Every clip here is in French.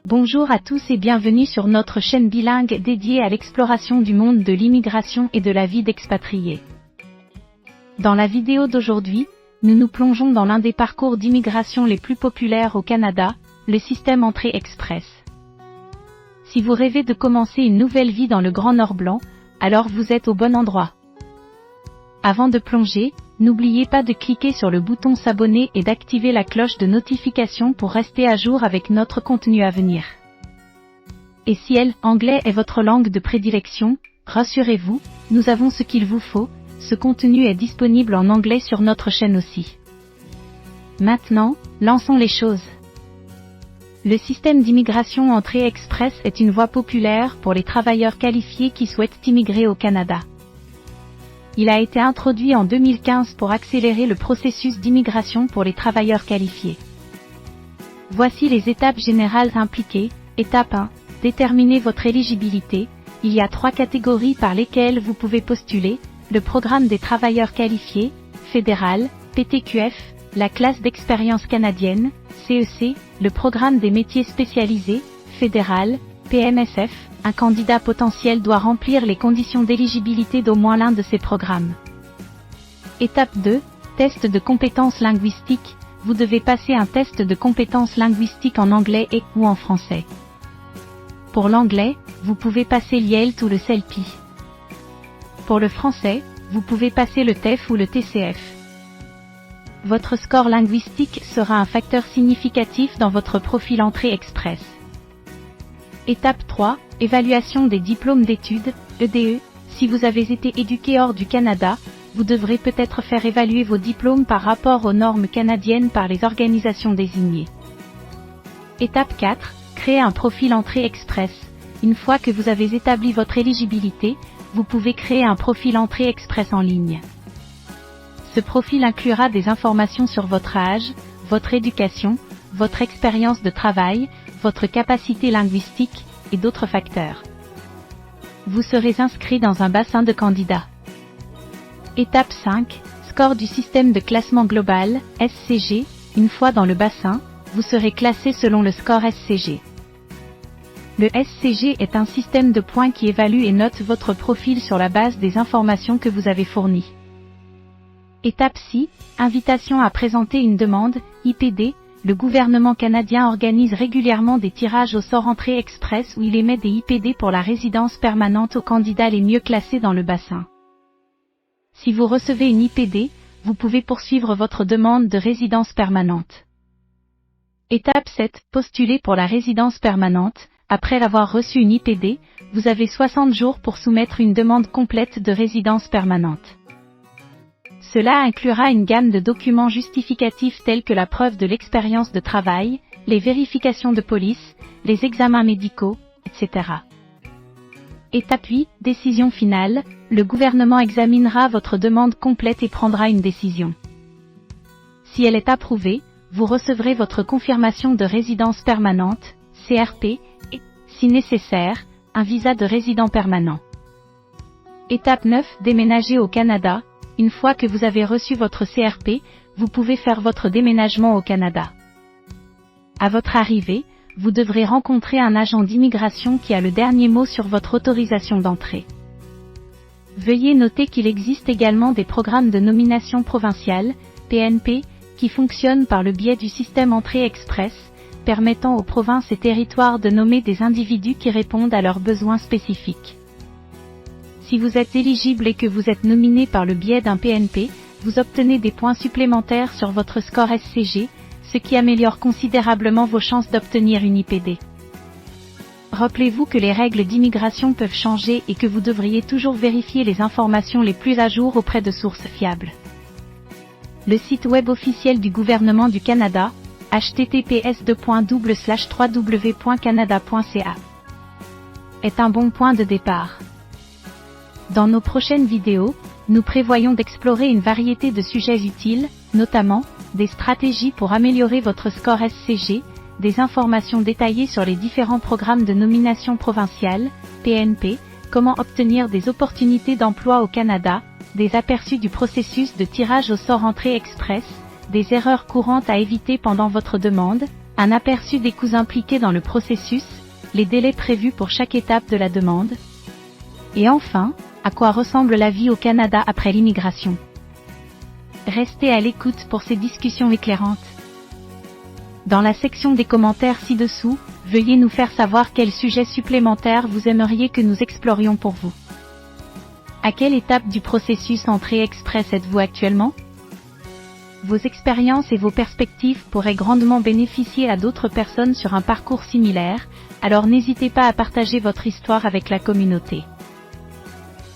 Bonjour à tous et bienvenue sur notre chaîne bilingue dédiée à l'exploration du monde de l'immigration et de la vie d'expatriés. Dans la vidéo d'aujourd'hui, nous nous plongeons dans l'un des parcours d'immigration les plus populaires au Canada, le système Entrée Express. Si vous rêvez de commencer une nouvelle vie dans le Grand Nord blanc, alors vous êtes au bon endroit. Avant de plonger, n'oubliez pas de cliquer sur le bouton s'abonner et d'activer la cloche de notification pour rester à jour avec notre contenu à venir. Et si anglais est votre langue de prédilection, rassurez-vous, nous avons ce qu'il vous faut, ce contenu est disponible en anglais sur notre chaîne aussi. Maintenant, lançons les choses. Le système d'immigration Entrée Express est une voie populaire pour les travailleurs qualifiés qui souhaitent immigrer au Canada. Il a été introduit en 2015 pour accélérer le processus d'immigration pour les travailleurs qualifiés. Voici les étapes générales impliquées. Étape 1. Déterminez votre éligibilité. Il y a 3 catégories par lesquelles vous pouvez postuler: le programme des travailleurs qualifiés, fédéral, PTQF, la classe d'expérience canadienne, CEC, le programme des métiers spécialisés, fédéral, PMSF. Un candidat potentiel doit remplir les conditions d'éligibilité d'au moins l'un de ces programmes. Étape 2. Test de compétences linguistiques. Vous devez passer un test de compétences linguistiques en anglais ou en français. Pour l'anglais, vous pouvez passer l'IELTS ou le CELPI. Pour le français, vous pouvez passer le TEF ou le TCF. Votre score linguistique sera un facteur significatif dans votre profil Entrée Express. Étape 3. Évaluation des diplômes d'études, EDE. Si vous avez été éduqué hors du Canada, vous devrez peut-être faire évaluer vos diplômes par rapport aux normes canadiennes par les organisations désignées. Étape 4. Créer un profil Entrée Express. Une fois que vous avez établi votre éligibilité, vous pouvez créer un profil Entrée Express en ligne. Ce profil inclura des informations sur votre âge, votre éducation, votre expérience de travail, votre capacité linguistique, et d'autres facteurs. Vous serez inscrit dans un bassin de candidats. Étape 5. Score du système de classement global, SCG. Une fois dans le bassin, vous serez classé selon le score SCG. Le SCG est un système de points qui évalue et note votre profil sur la base des informations que vous avez fournies. Étape 6. Invitation à présenter une demande, IPD. Le gouvernement canadien organise régulièrement des tirages au sort Entrée Express où il émet des IPD pour la résidence permanente aux candidats les mieux classés dans le bassin. Si vous recevez une IPD, vous pouvez poursuivre votre demande de résidence permanente. Étape 7. Postuler pour la résidence permanente. Après avoir reçu une IPD, vous avez 60 jours pour soumettre une demande complète de résidence permanente. Cela inclura une gamme de documents justificatifs tels que la preuve de l'expérience de travail, les vérifications de police, les examens médicaux, etc. Étape 8. Décision finale. Le gouvernement examinera votre demande complète et prendra une décision. Si elle est approuvée, vous recevrez votre confirmation de résidence permanente, CRP, et, si nécessaire, un visa de résident permanent. Étape 9. Déménager au Canada. Une fois que vous avez reçu votre CRP, vous pouvez faire votre déménagement au Canada. À votre arrivée, vous devrez rencontrer un agent d'immigration qui a le dernier mot sur votre autorisation d'entrée. Veuillez noter qu'il existe également des programmes de nomination provinciale, PNP, qui fonctionnent par le biais du système Entrée Express, permettant aux provinces et territoires de nommer des individus qui répondent à leurs besoins spécifiques. Si vous êtes éligible et que vous êtes nominé par le biais d'un PNP, vous obtenez des points supplémentaires sur votre score SCG, ce qui améliore considérablement vos chances d'obtenir une IPD. Rappelez-vous que les règles d'immigration peuvent changer et que vous devriez toujours vérifier les informations les plus à jour auprès de sources fiables. Le site web officiel du gouvernement du Canada, https://www.canada.ca, est un bon point de départ. Dans nos prochaines vidéos, nous prévoyons d'explorer une variété de sujets utiles, notamment, des stratégies pour améliorer votre score SCG, des informations détaillées sur les différents programmes de nomination provinciale, PNP, comment obtenir des opportunités d'emploi au Canada, des aperçus du processus de tirage au sort Entrée Express, des erreurs courantes à éviter pendant votre demande, Un aperçu des coûts impliqués dans le processus, les délais prévus pour chaque étape de la demande. Et enfin, à quoi ressemble la vie au Canada après l'immigration. Restez à l'écoute pour ces discussions éclairantes. Dans la section des commentaires ci-dessous, veuillez nous faire savoir quels sujets supplémentaires vous aimeriez que nous explorions pour vous. À quelle étape du processus Entrée Express êtes-vous actuellement? Vos expériences et vos perspectives pourraient grandement bénéficier à d'autres personnes sur un parcours similaire, alors n'hésitez pas à partager votre histoire avec la communauté.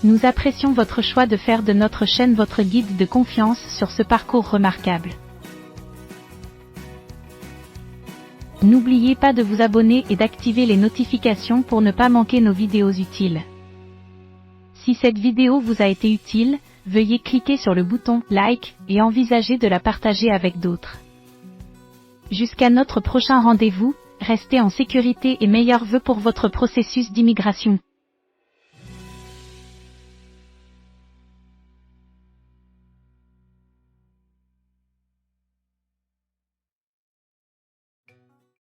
Nous apprécions votre choix de faire de notre chaîne votre guide de confiance sur ce parcours remarquable. N'oubliez pas de vous abonner et d'activer les notifications pour ne pas manquer nos vidéos utiles. Si cette vidéo vous a été utile, veuillez cliquer sur le bouton like et envisager de la partager avec d'autres. Jusqu'à notre prochain rendez-vous, restez en sécurité et meilleurs vœux pour votre processus d'immigration.